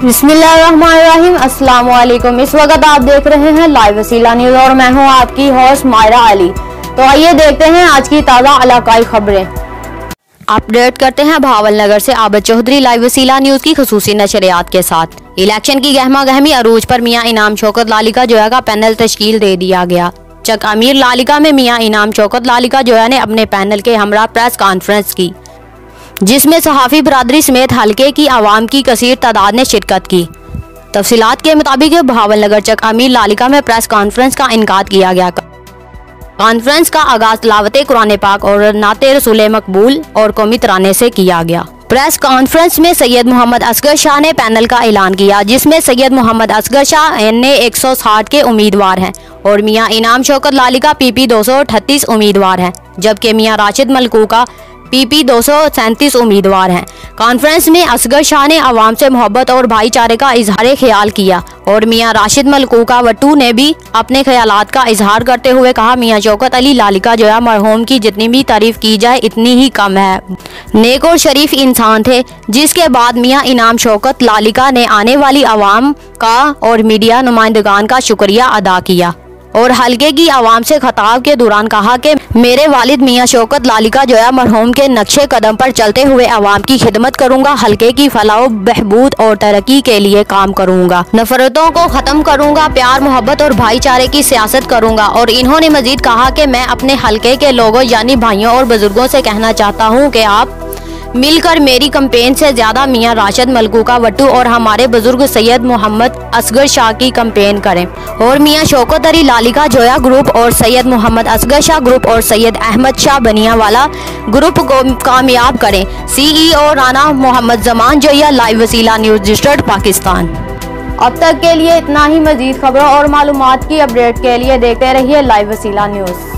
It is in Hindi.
बिस्मिल्लाहिर्रहमानिर्रहीम। अस्सलाम वालेकुम। इस वक्त आप देख रहे हैं लाइव वसीला न्यूज और मैं हूं आपकी होस्ट मायरा अली। तो आइए देखते हैं आज की ताज़ा इलाकाई खबरें। अपडेट करते हैं भावलनगर से आबिद चौधरी लाइव वसीला न्यूज की खुसूसी नशरियात के साथ। इलेक्शन की गहमा गहमी अरूज पर मियां इनाम शौकत लालिका जोया का पैनल तश्कील दे दिया गया। चक अमीर लालिका में मियां इनाम शौकत लालिका जोया ने अपने पैनल के हमरा प्रेस कॉन्फ्रेंस की, जिसमें सहाफ़ी बरादरी समेत हल्के की आवाम की कसीर तादाद ने शिरकत की। तफसीलात के मुताबिक भावलनगर चक अमीर लालिका में प्रेस कॉन्फ्रेंस का इनकाद किया गया। कॉन्फ्रेंस का आगाज तिलावत कुरान पाक और नाते रसूल मकबूल और कौमी तराने से किया गया। प्रेस कॉन्फ्रेंस में सैयद मोहम्मद असगर शाह ने पैनल का ऐलान किया, जिसमें सैयद मोहम्मद असगर शाह NA 160 के उम्मीदवार हैं और मियां इनाम शौकत लालिका PP 238 उम्मीदवार हैं, जबकि मियां राशिद मलकूका PP 237 उम्मीदवार हैं। कॉन्फ्रेंस में असगर शाह ने आवाम से मोहब्बत और भाईचारे का इजहार ख्याल किया और मियां राशिद मलकूका वट्टू ने भी अपने ख्यालात का इजहार करते हुए कहा, मियां शौकत अली लालिका जोया मरहूम की जितनी भी तारीफ की जाए इतनी ही कम है। नेक और शरीफ इंसान थे। जिसके बाद मियां इनाम शौकत लालिका ने आने वाली आवाम का और मीडिया नुमाइंदगान का शुक्रिया अदा किया और हल्के की आवाम से खताब के दौरान कहा कि मेरे वालिद मियां शौकत लालिका जोया मरहूम के नक्शे कदम पर चलते हुए आवाम की खिदमत करूंगा, हल्के की फलाह बहबूद और तरक्की के लिए काम करूंगा, नफरतों को ख़त्म करूंगा, प्यार मोहब्बत और भाईचारे की सियासत करूंगा। और इन्होंने मजीद कहा कि मैं अपने हल्के के लोगों यानी भाइयों और बुजुर्गों से कहना चाहता हूँ कि आप मिलकर मेरी कंपेन से ज्यादा मियां राशिद मलकूका वट्टू और हमारे बुजुर्ग सैयद मोहम्मद असगर शाह की कंपेन करें और मियां शौकत अली लालिका जोया ग्रुप और सैयद मोहम्मद असगर शाह ग्रुप और सैयद अहमद शाह बनियावाला ग्रुप को कामयाब करें। CEO राना मोहम्मद जमान जोया लाइव वसीला न्यूज डिस्ट्रिक्ट पाकिस्तान। अब तक के लिए इतना ही। मजीद खबरों और मालूमात की अपडेट के लिए देखते रहिए लाइव वसीला न्यूज।